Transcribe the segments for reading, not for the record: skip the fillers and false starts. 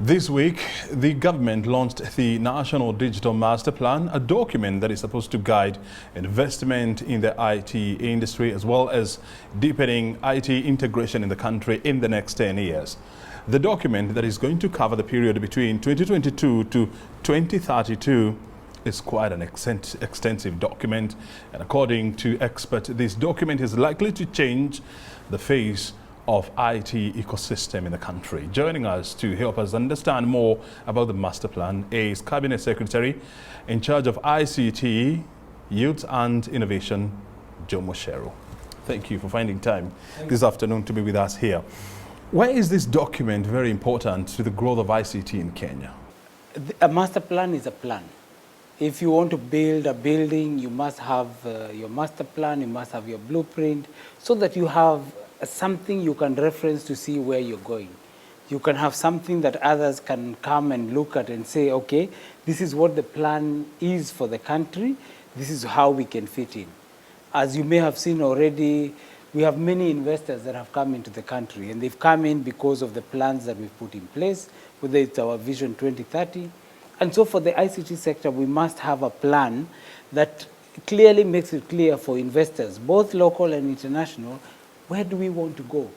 This week, the government launched the National Digital Masterplan, a document that is supposed to guide investment in the IT industry as well as deepening IT integration in the country in the next 10 years. The document that is going to cover the period between 2022 to 2032 is quite an extensive document, and according to experts, this document is likely to change the face of IT ecosystem in the country. Joining us to help us understand more about the master plan is Cabinet Secretary in charge of ICT, Youth and Innovation, Mucheru. Thank you for finding time this afternoon to be with us here. Why is this document very important to the growth of ICT in Kenya? A master plan is a plan. If you want to build a building, you must have your master plan, you must have your blueprint, so that you have something you can reference to see where you're going. You can have something that others can come and look at and say, okay, this is what the plan is for the country, this is how we can fit in. As you may have seen already, we have many investors that have come into the country, and they've come in because of the plans that we've put in place, whether it's our Vision 2030. And so for the ICT sector, we must have a plan that clearly makes it clear for investors, both local and international, where do we want to go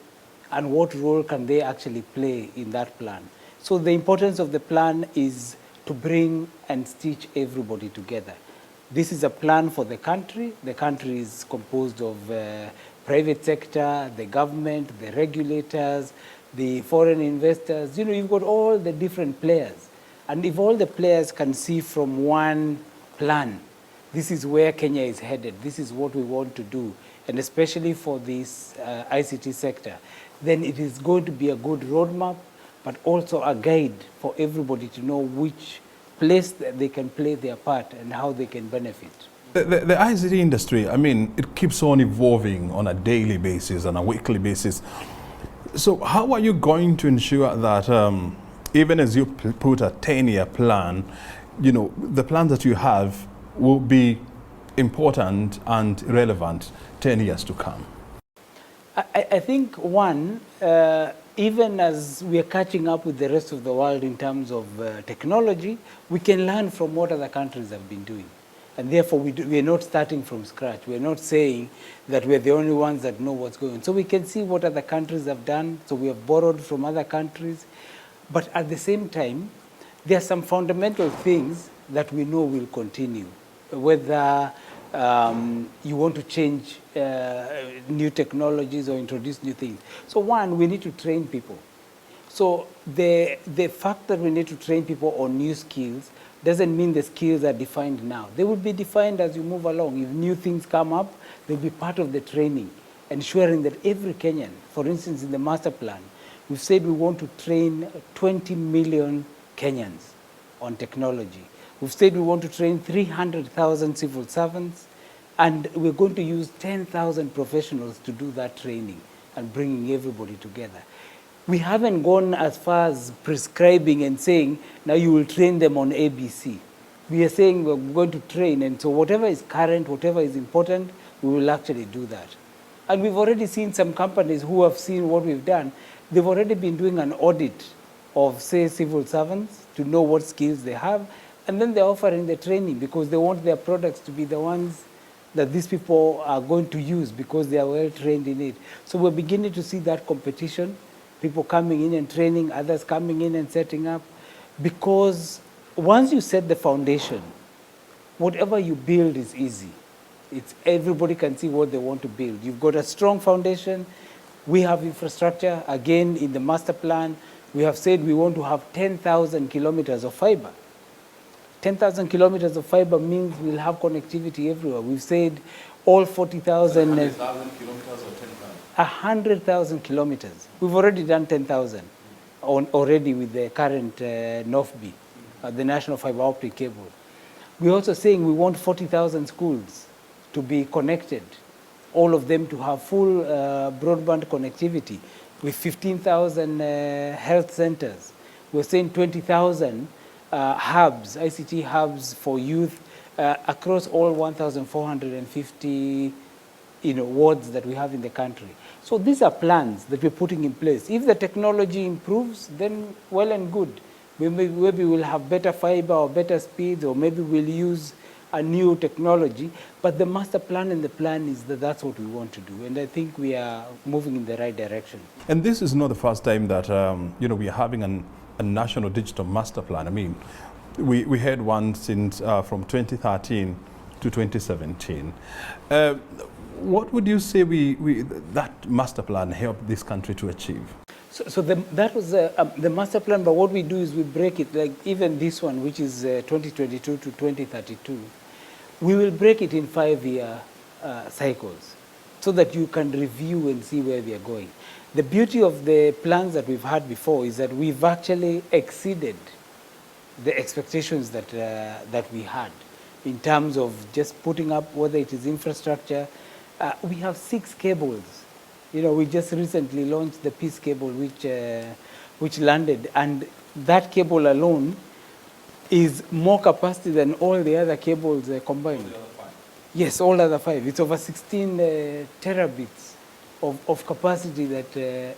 and what role can they actually play in that plan. So the importance of the plan is to bring and stitch everybody together. This is a plan for the country. The country is composed of private sector, the government, the regulators, the foreign investors. You know, you've got all the different players. And if all the players can see from one plan, this is where Kenya is headed, this is what we want to do, and especially for this ICT sector, then it is going to be a good roadmap, but also a guide for everybody to know which place that they can play their part and how they can benefit. The ICT industry, I mean, it keeps on evolving on a daily basis, on a weekly basis. So how are you going to ensure that even as you put a 10-year plan, you know, the plans that you have will be important and relevant 10 years to come? I think one, even as we are catching up with the rest of the world in terms of technology, we can learn from what other countries have been doing. And therefore, we are not starting from scratch. We are not saying that we are the only ones that know what's going on. So we can see what other countries have done. So we have borrowed from other countries. But at the same time, there are some fundamental things that we know will continue, whether you want to change new technologies or introduce new things. So one, we need to train people. So the fact that we need to train people on new skills doesn't mean the skills are defined now. They will be defined as you move along. If new things come up, they'll be part of the training, ensuring that every Kenyan, for instance, in the master plan, we've said we want to train 20 million Kenyans on technology. We've said we want to train 300,000 civil servants, and we're going to use 10,000 professionals to do that training and bringing everybody together. We haven't gone as far as prescribing and saying, now you will train them on ABC. We are saying we're going to train, and so whatever is current, whatever is important, we will actually do that. And we've already seen some companies who have seen what we've done. They've already been doing an audit of, say, civil servants to know what skills they have, and then they're offering the training because they want their products to be the ones that these people are going to use because they are well trained in it. So we're beginning to see that competition, people coming in and training, others coming in and setting up, because once you set the foundation, whatever you build is easy. Everybody can see what they want to build. You've got a strong foundation. We have infrastructure. Again, in the master plan, we have said we want to have 10,000 kilometers of fiber. 10,000 kilometers of fiber means we'll have connectivity everywhere. We've said all 40,000... 100,000 kilometers or 10,000? 100,000 kilometers. We've already done 10,000 already with the current NOFB, the National Fiber Optic Cable. We're also saying we want 40,000 schools to be connected, all of them to have full broadband connectivity with 15,000 health centers. We're saying 20,000 hubs, ICT hubs for youth across all 1,450 wards that we have in the country. So these are plans that we're putting in place. If the technology improves, then well and good. maybe we'll have better fiber or better speeds, or maybe we'll use a new technology. But the master plan and the plan is that that's what we want to do. And I think we are moving in the right direction. And this is not the first time that we are having a national digital master plan. I mean, we had one since from 2013 to 2017. What would you say that master plan helped this country to achieve? So that was the master plan, but what we do is we break it, like even this one, which is 2022 to 2032, we will break it in 5-year cycles so that you can review and see where we are going. The beauty of the plans that we've had before is that we've actually exceeded the expectations that we had in terms of just putting up, whether it is infrastructure. We have 6 cables. You know, we just recently launched the Peace cable, which landed, and that cable alone is more capacity than all the other cables combined. All the other 5? Yes, all other 5. It's over 16 terabits of capacity that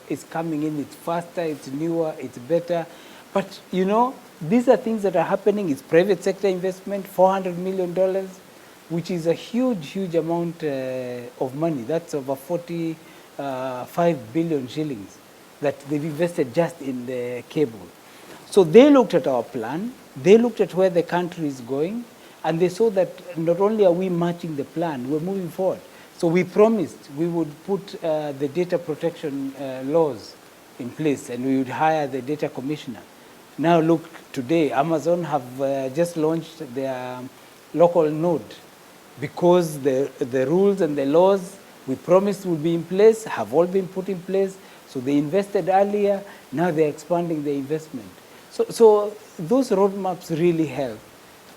is coming in. It's faster, it's newer, it's better. But, you know, these are things that are happening. It's private sector investment, $400 million, which is a huge, huge amount of money. That's over 45 billion shillings that they've invested just in the cable. So they looked at our plan, they looked at where the country is going, and they saw that not only are we matching the plan, we're moving forward. So we promised we would put the data protection laws in place, and we would hire the data commissioner. Now look, today Amazon have just launched their local node, because the rules and the laws we promised would be in place have all been put in place. So they invested earlier, now they're expanding the investment. So those roadmaps really help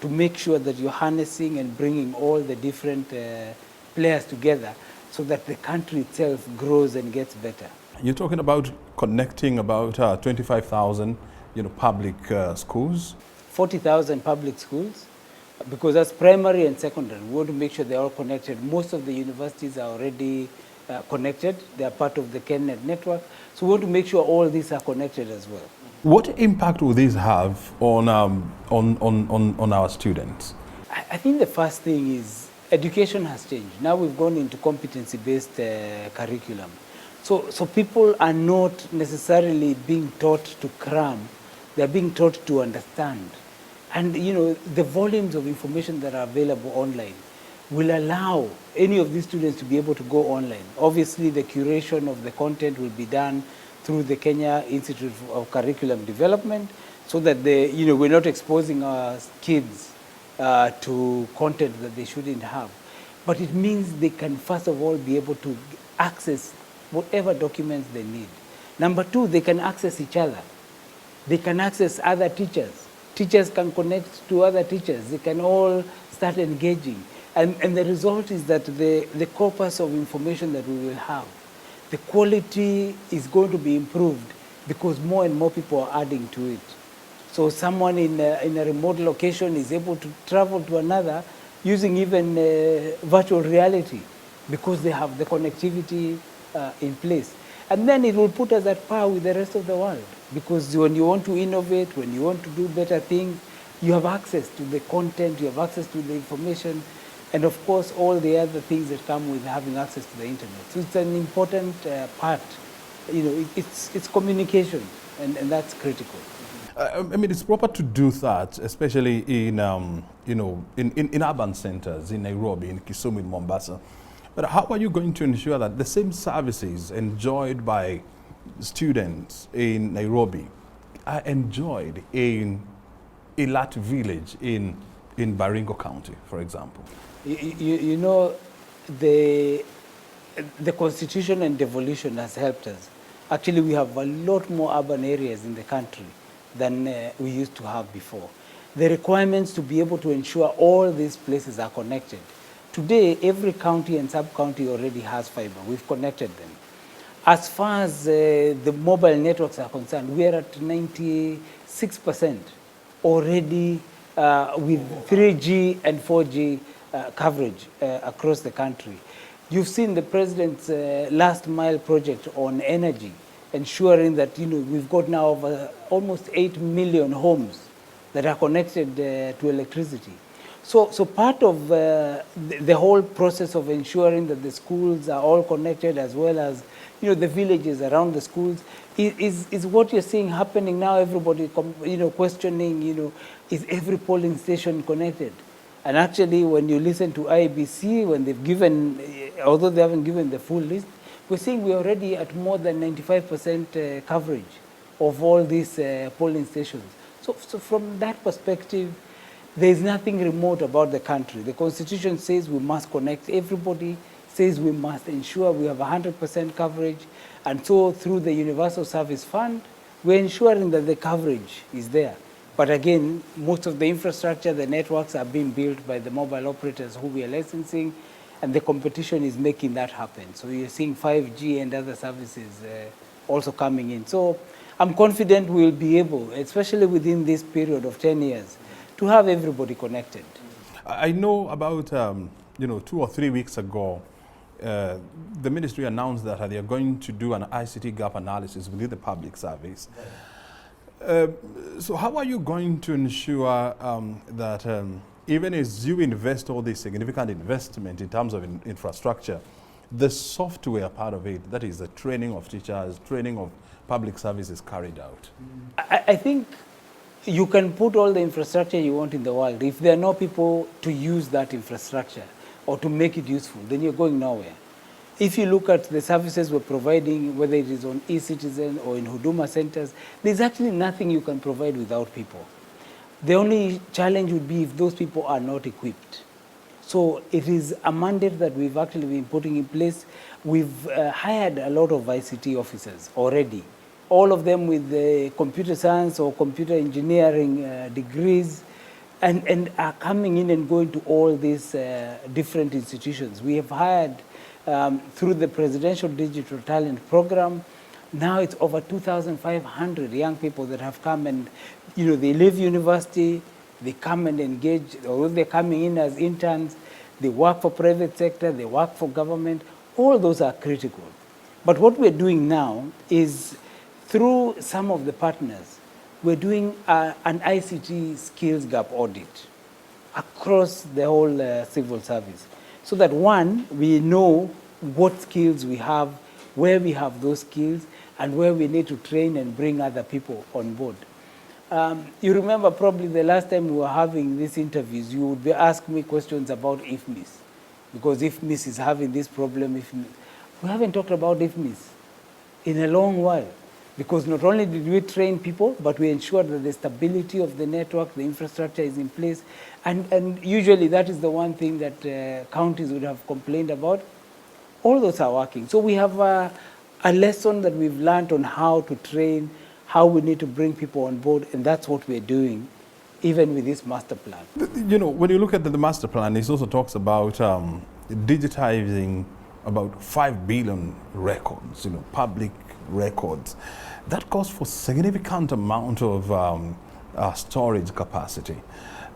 to make sure that you're harnessing and bringing all the different players together so that the country itself grows and gets better. You're talking about connecting about 25,000 public schools? 40,000 public schools, because that's primary and secondary. We want to make sure they're all connected. Most of the universities are already connected. They are part of the KenNet network. So we want to make sure all these are connected as well. What impact will this have on our students? I think the first thing is education has changed. Now we've gone into competency-based curriculum. So people are not necessarily being taught to cram. They're being taught to understand. And you know, the volumes of information that are available online will allow any of these students to be able to go online. Obviously, the curation of the content will be done through the Kenya Institute of Curriculum Development, so that we're not exposing our kids to content that they shouldn't have. But it means they can, first of all, be able to access whatever documents they need. Number 2, they can access each other. They can access other teachers. Teachers can connect to other teachers. They can all start engaging. And the result is that the corpus of information that we will have, the quality is going to be improved because more and more people are adding to it. So someone in a remote location is able to travel to another using even virtual reality because they have the connectivity in place. And then it will put us at par with the rest of the world, because when you want to innovate, when you want to do better things, you have access to the content, you have access to the information, and of course all the other things that come with having access to the internet. So it's an important part. You know, it's communication, and that's critical. I mean, it's proper to do that, especially in urban centers, in Nairobi, in Kisumu, in Mombasa. But how are you going to ensure that the same services enjoyed by students in Nairobi are enjoyed in Ilat village in Baringo County, for example? You know, the Constitution and devolution has helped us. Actually, we have a lot more urban areas in the country than we used to have before. The requirements to be able to ensure all these places are connected. Today, every county and sub-county already has fiber. We've connected them. As far as the mobile networks are concerned, we are at 96% already with 3G and 4G coverage across the country. You've seen the president's last mile project on energy. ensuring that, we've got now over almost 8 million homes that are connected to electricity. So part of the whole process of ensuring that the schools are all connected, as well as the villages around the schools, is what you're seeing happening now. Everybody questioning, is every polling station connected? And actually, when you listen to IBC, when they've given, although they haven't given the full list, we're seeing we're already at more than 95% coverage of all these polling stations. So from that perspective, there's nothing remote about the country. The Constitution says we must connect everybody, says we must ensure we have 100% coverage. And so through the Universal Service Fund, we're ensuring that the coverage is there. But again, most of the infrastructure, the networks are being built by the mobile operators who we are licensing, and the competition is making that happen. So you're seeing 5G and other services also coming in. So I'm confident we'll be able, especially within this period of 10 years, to have everybody connected. I know about 2 or 3 weeks ago, the ministry announced that they are going to do an ICT gap analysis within the public service. So how are you going to ensure that even as you invest all this significant investment in terms of infrastructure, the software part of it, that is the training of teachers, training of public services carried out? I think you can put all the infrastructure you want in the world. If there are no people to use that infrastructure or to make it useful, then you're going nowhere. If you look at the services we're providing, whether it is on e-citizen or in Huduma centers, there's actually nothing you can provide without people. The only challenge would be if those people are not equipped. So it is a mandate that we've actually been putting in place. We've hired a lot of ICT officers already, all of them with computer science or computer engineering degrees, and are coming in and going to all these different institutions. We have hired, through the Presidential Digital Talent Program, now it's over 2,500 young people that have come, and they leave university, they come and engage, or they're coming in as interns, they work for private sector, they work for government. All those are critical. But what we're doing now is, through some of the partners, we're doing an ICT skills gap audit across the whole civil service, so that one, we know what skills we have, where we have those skills, and where we need to train and bring other people on board. You remember probably the last time we were having these interviews, you would be asking me questions about IFMIS, because IFMIS is having this problem. We haven't talked about IFMIS in a long while, because not only did we train people, but we ensured that the stability of the network, the infrastructure is in place. And usually that is the one thing that counties would have complained about. All those are working. So we have a lesson that we've learned on how to train, how we need to bring people on board, and that's what we're doing, even with this master plan. When you look at the master plan, it also talks about digitizing about 5 billion records, public records. That calls for significant amount of storage capacity.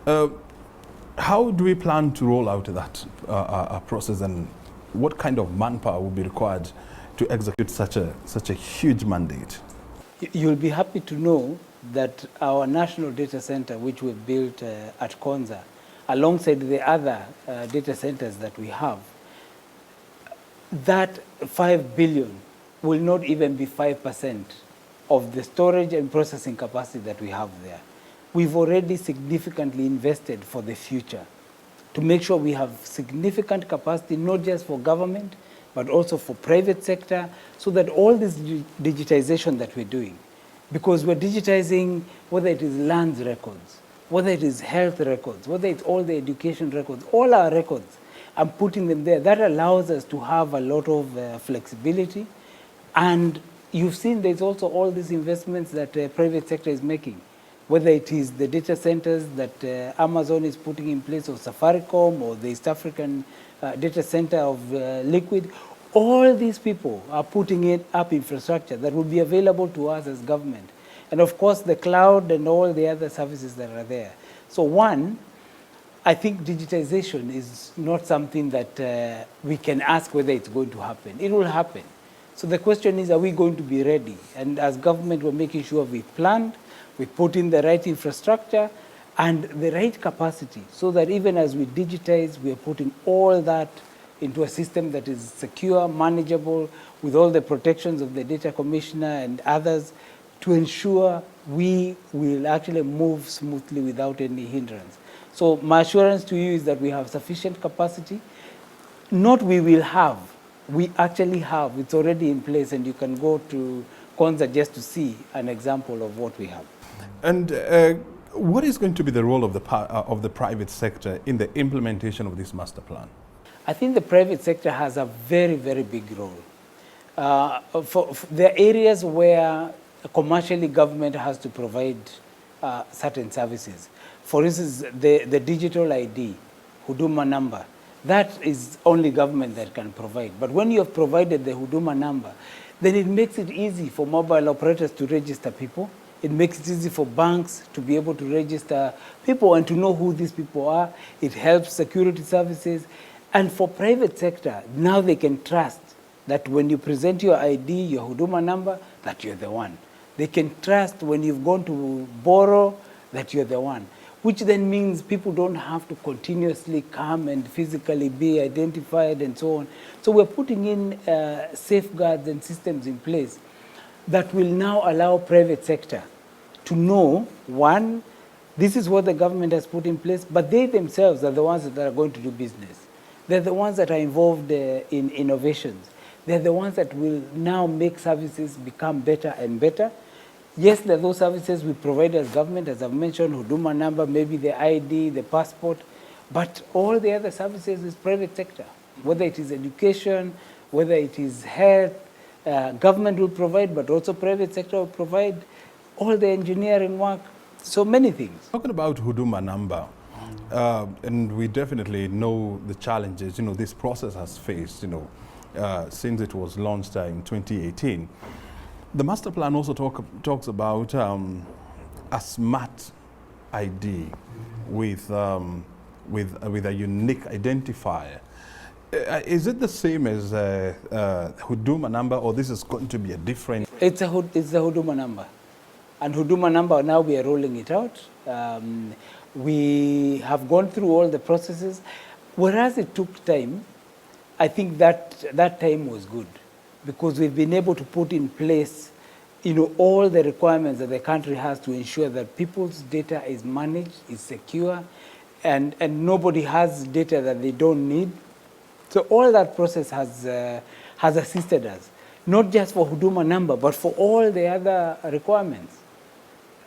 How do we plan to roll out that process, and what kind of manpower will be required to execute such a huge mandate? You'll be happy to know that our national data center, which we've built at Konza, alongside the other data centers that we have, that 5 billion will not even be 5% of the storage and processing capacity that we have there. We've already significantly invested for the future to make sure we have significant capacity, not just for government, but also for private sector, so that all this digitization that we're doing, because we're digitizing whether it is lands records, whether it is health records, whether it's all the education records, all our records, and putting them there, that allows us to have a lot of flexibility. And you've seen there's also all these investments that private sector is making, whether it is the data centers that Amazon is putting in place, or Safaricom, or the East African data center of Liquid. All these people are putting it up infrastructure that will be available to us as government. And of course, the cloud and all the other services that are there. So one, I think digitization is not something that we can ask whether it's going to happen. It will happen. So the question is, are we going to be ready? And as government, we're making sure we've planned, we put in the right infrastructure and the right capacity so that even as we digitize, we are putting all that into a system that is secure, manageable, with all the protections of the data commissioner and others to ensure we will actually move smoothly without any hindrance. So my assurance to you is that we have sufficient capacity. Not we will have, we actually have. It's already in place, and you can go to Konza just to see an example of what we have. And what is going to be the role of the private sector in the implementation of this master plan? I think the private sector has a very, very big role. There are areas where commercially government has to provide certain services. For instance, the digital ID, Huduma number, that is only government that can provide. But when you have provided the Huduma number, then it makes it easy for mobile operators to register people. It makes it easy for banks to be able to register people and to know who these people are. It helps security services. And for private sector, now they can trust that when you present your ID, your Huduma number, that you're the one. They can trust when you've gone to borrow that you're the one, which then means people don't have to continuously come and physically be identified and so on. So we're putting in safeguards and systems in place that will now allow private sector to know, one, this is what the government has put in place, but they themselves are the ones that are going to do business. They're the ones that are involved in innovations. They're the ones that will now make services become better and better. Yes, there are those services we provide as government, as I've mentioned, Huduma number, maybe the ID, the passport, but all the other services is private sector. Whether it is education, whether it is health, government will provide, but also private sector will provide, all the engineering work, so many things. Talking about Huduma number, and we definitely know the challenges, this process has faced, since it was launched in 2018. The master plan also talks about a smart ID with a unique identifier. Is it the same as Huduma number, or this is going to be a different? It's the Huduma number. And Huduma number, now we are rolling it out. We have gone through all the processes. Whereas it took time, I think that time was good because we've been able to put in place all the requirements that the country has to ensure that people's data is managed, is secure, and nobody has data that they don't need. So all that process has assisted us, not just for Huduma number, but for all the other requirements.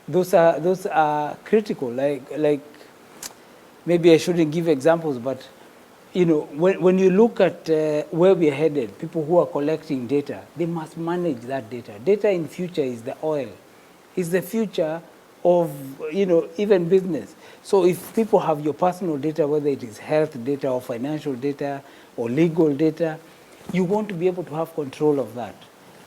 Those are critical. Like maybe I shouldn't give examples, but when you look at where we're headed, people who are collecting data, they must manage that data. Data in future is the oil, is the future of even business. So if people have your personal data, whether it is health data or financial data or legal data, you want to be able to have control of that.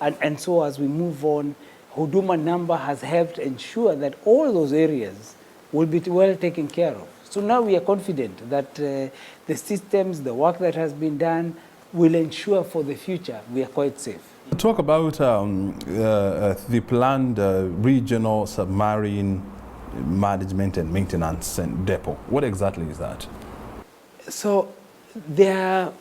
And so as we move on, Huduma number has helped ensure that all those areas will be well taken care of. So now we are confident that the systems, the work that has been done will ensure for the future we are quite safe. Talk about the planned regional submarine management and maintenance and depot. What exactly is that? So there are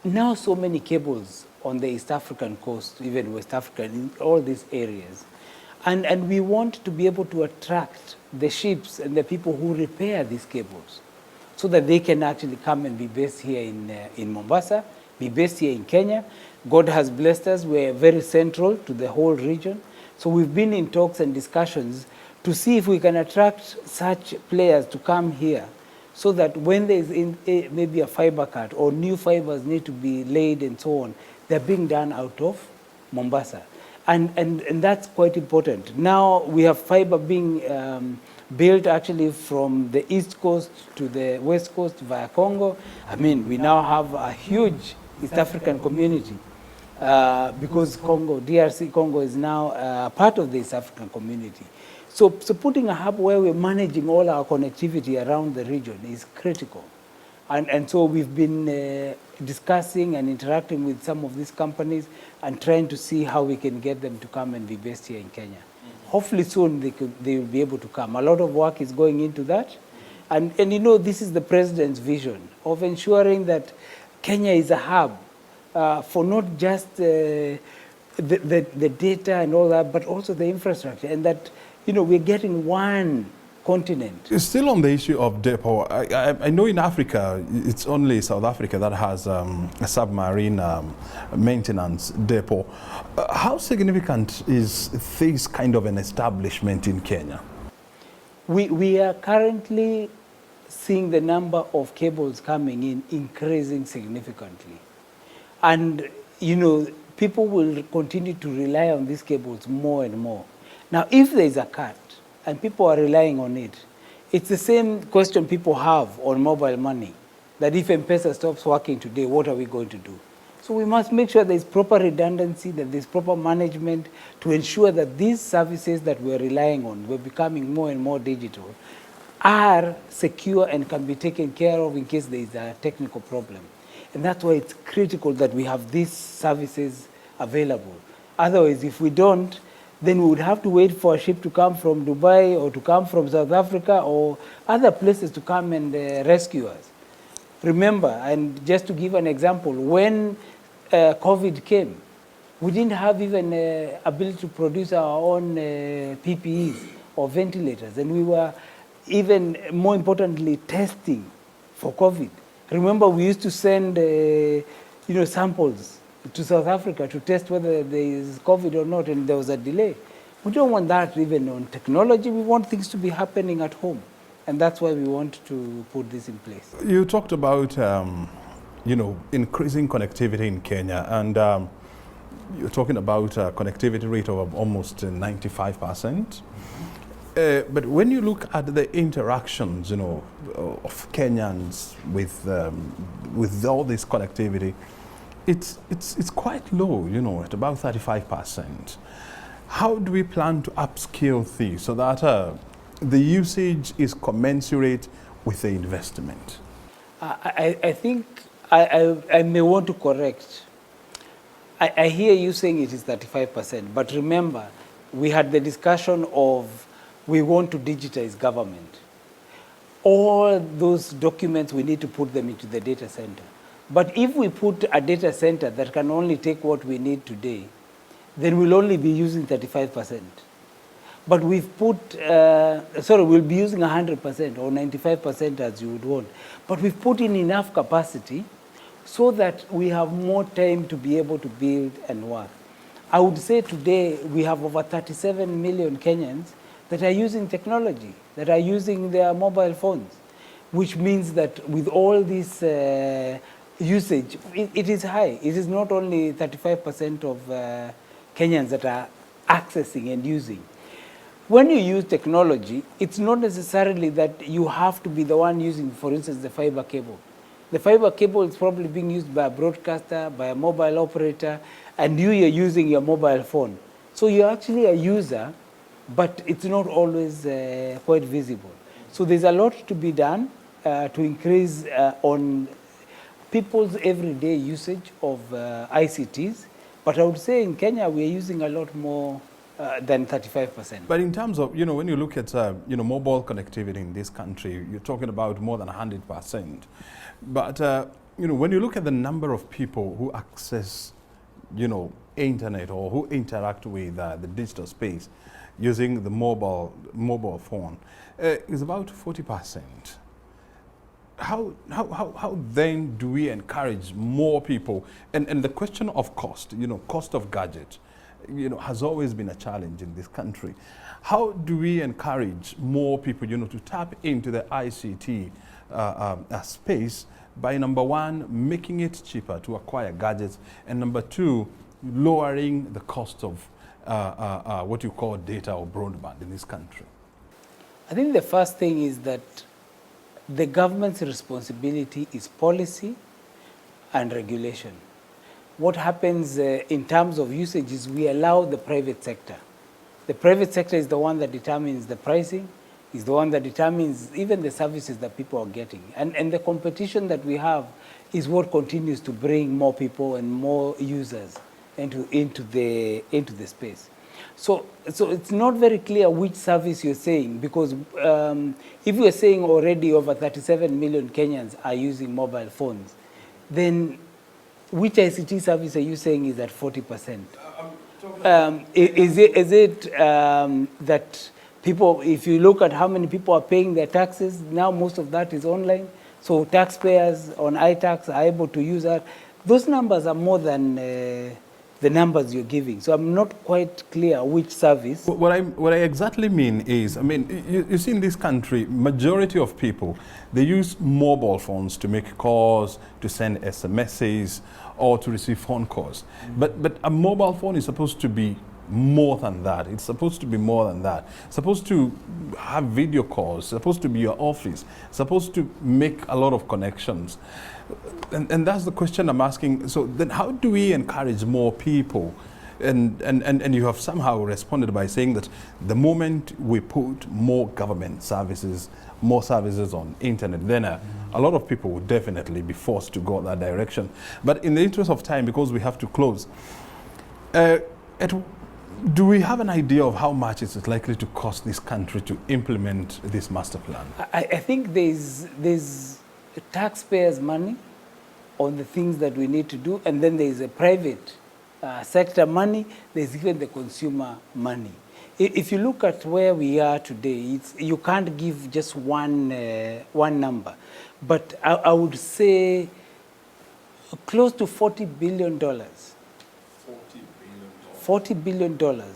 now so many cables on the East African coast, even West Africa, in all these areas. And we want to be able to attract the ships and the people who repair these cables so that they can actually come and be based here in Mombasa, be based here in Kenya. God has blessed us. We're very central to the whole region. So we've been in talks and discussions to see if we can attract such players to come here so that when there's maybe a fiber cut or new fibers need to be laid and so on, they're being done out of Mombasa. And that's quite important. Now we have fiber being built actually from the east coast to the west coast via Congo. I mean, we now have a huge East African community because DRC Congo is now part of the East African community. So putting a hub where we're managing all our connectivity around the region is critical. And so we've been discussing and interacting with some of these companies and trying to see how we can get them to come and be based here in Kenya. Hopefully soon they will be able to come. A lot of work is going into that. And you know, this is the president's vision of ensuring that Kenya is a hub for not just the data and all that, but also the infrastructure, and that, you know, we're getting one continent. Still on the issue of depot, I know in Africa, it's only South Africa that has a submarine maintenance depot. How significant is this kind of an establishment in Kenya? We are currently seeing the number of cables coming in increasing significantly. And, you know, people will continue to rely on these cables more and more. Now, if there is a cut and people are relying on it, it's the same question people have on mobile money, that if M-Pesa stops working today, what are we going to do? So we must make sure there's proper redundancy, that there's proper management to ensure that these services that we're relying on, we're becoming more and more digital, are secure and can be taken care of in case there is a technical problem. And that's why it's critical that we have these services available. Otherwise, if we don't, then we would have to wait for a ship to come from Dubai or to come from South Africa or other places to come and rescue us. Remember, and just to give an example, when COVID came, we didn't have even ability to produce our own PPEs or ventilators, and we were even more importantly testing for COVID. Remember, we used to send samples to South Africa to test whether there is COVID or not, and there was a delay. We don't want that even on technology. We want things to be happening at home, and that's why we want to put this in place. You talked about increasing connectivity in Kenya, and you're talking about a connectivity rate of almost 95%. But when you look at the interactions, of Kenyans with all this connectivity, it's quite low, at about 35%. How do we plan to upscale these so that the usage is commensurate with the investment? I think I may want to correct. I hear you saying it is 35%, but remember, we had the discussion of we want to digitize government. All those documents, we need to put them into the data center. But if we put a data center that can only take what we need today, then we'll only be using 35%. But we've put, we'll be using 100% or 95% as you would want. But we've put in enough capacity so that we have more time to be able to build and work. I would say today we have over 37 million Kenyans that are using technology, that are using their mobile phones, which means that with all this usage, it is high. It is not only 35% of Kenyans that are accessing and using. When you use technology, it's not necessarily that you have to be the one using, for instance, the fiber cable. The fiber cable is probably being used by a broadcaster, by a mobile operator, and you are using your mobile phone. So you're actually a user, but it's not always quite visible. So there's a lot to be done to increase on people's everyday usage of ICTs. But I would say in Kenya, we're using a lot more than 35%. But in terms of, when you look at, mobile connectivity in this country, you're talking about more than 100%. But, when you look at the number of people who access, internet or who interact with the digital space using the mobile phone, is about 40%. How then do we encourage more people? And the question of cost, cost of gadget, has always been a challenge in this country. How do we encourage more people, to tap into the ICT space by, number one, making it cheaper to acquire gadgets, and number two, lowering the cost of what you call data or broadband in this country? I think the first thing is that the government's responsibility is policy and regulation. What happens in terms of usage is we allow the private sector. The private sector is the one that determines the pricing, is the one that determines even the services that people are getting. And the competition that we have is what continues to bring more people and more users into the space. So it's not very clear which service you're saying, because if you're saying already over 37 million Kenyans are using mobile phones, then which ICT service are you saying is at 40%? Is it that people, if you look at how many people are paying their taxes, now most of that is online, so taxpayers on iTax are able to use that. Those numbers are more than the numbers you're giving. So I'm not quite clear which service. What I exactly mean is, I mean, you see in this country, majority of people, they use mobile phones to make calls, to send SMSs, or to receive phone calls. But a mobile phone is supposed to be more than that. It's supposed to be more than that. It's supposed to have video calls, it's supposed to be your office, it's supposed to make a lot of connections. And that's the question I'm asking. So then how do we encourage more people? And you have somehow responded by saying that the moment we put more government services, more services on internet, then a lot of people will definitely be forced to go that direction. But in the interest of time, because we have to close, do we have an idea of how much it's likely to cost this country to implement this master plan? I think there's taxpayers' money on the things that we need to do, and then there's a private sector money, there's even the consumer money. If you look at where we are today, you can't give just one number, but I would say close to $40 billion. $40 billion. It's about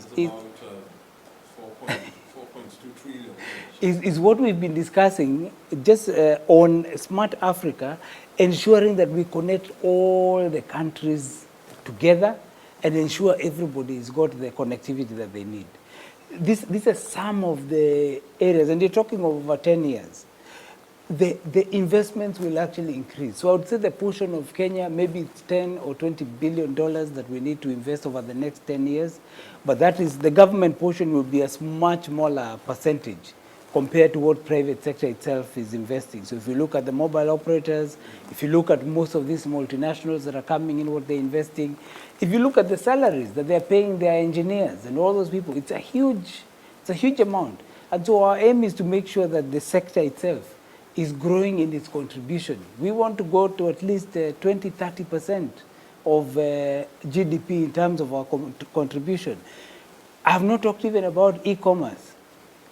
4.2 trillion. Is what we've been discussing just on Smart Africa, ensuring that we connect all the countries together and ensure everybody's got the connectivity that they need. These are some of the areas, and you're talking of over 10 years. The investments will actually increase. So I would say the portion of Kenya, maybe it's 10 or $20 billion that we need to invest over the next 10 years. But that is, the government portion will be a much smaller percentage compared to what private sector itself is investing. So if you look at the mobile operators, if you look at most of these multinationals that are coming in, what they're investing, if you look at the salaries that they're paying their engineers and all those people, it's a huge amount. And so our aim is to make sure that the sector itself is growing in its contribution. We want to go to at least 20-30% of GDP in terms of our contribution. I have not talked even about e-commerce.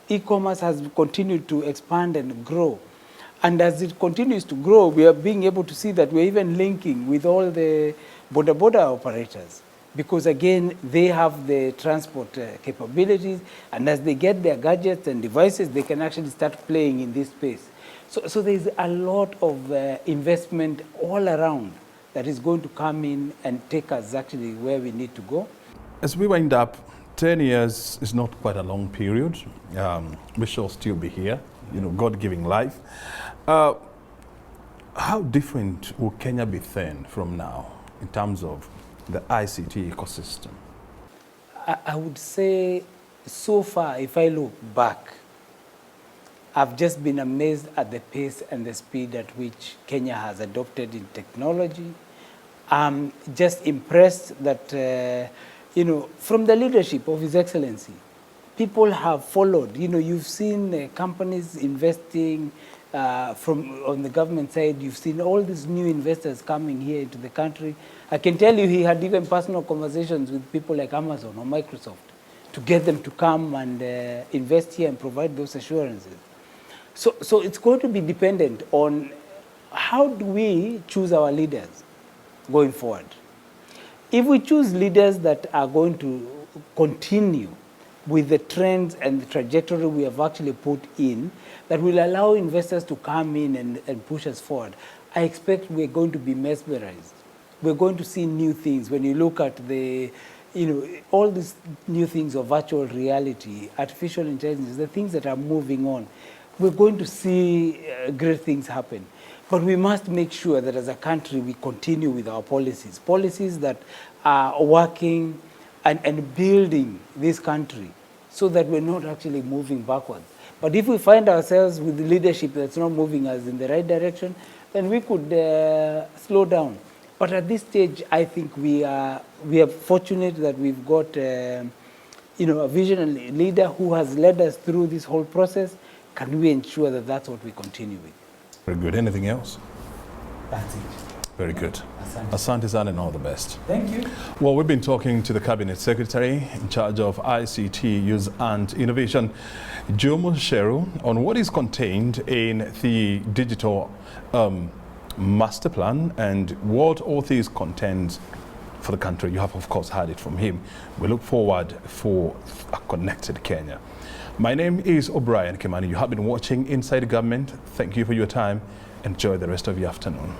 E-commerce has continued to expand and grow. And as it continues to grow, we are being able to see that we're even linking with all the border operators, because again, they have the transport capabilities, and as they get their gadgets and devices, they can actually start playing in this space. So there's a lot of investment all around that is going to come in and take us actually where we need to go. As we wind up, 10 years is not quite a long period. We shall still be here, God giving life. How different will Kenya be then from now in terms of the ICT ecosystem? I would say so far, if I look back, I've just been amazed at the pace and the speed at which Kenya has adopted in technology. I'm just impressed that, from the leadership of His Excellency, people have followed. You've seen companies investing on the government side. You've seen all these new investors coming here into the country. I can tell you he had even personal conversations with people like Amazon or Microsoft to get them to come and invest here and provide those assurances. So it's going to be dependent on how do we choose our leaders going forward. If we choose leaders that are going to continue with the trends and the trajectory we have actually put in, that will allow investors to come in and push us forward, I expect we're going to be mesmerized. We're going to see new things. When you look at all these new things of virtual reality, artificial intelligence, the things that are moving on, we're going to see great things happen. But we must make sure that as a country we continue with our policies that are working and building this country so that we're not actually moving backwards. But if we find ourselves with leadership that's not moving us in the right direction, then we could slow down. But at this stage, I think we are fortunate that we've got a visionary leader who has led us through this whole process. Can we ensure that that's what we continue with? Very good. Anything else? That's it. Very good. Asante sana and all the best. Thank you. Well, we've been talking to the Cabinet Secretary in charge of ICT use and innovation, Mucheru, on what is contained in the Digital Masterplan and what all these contains for the country. You have, of course, heard it from him. We look forward for a connected Kenya. My name is O'Brien Kimani. You have been watching Inside Government. Thank you for your time. Enjoy the rest of your afternoon.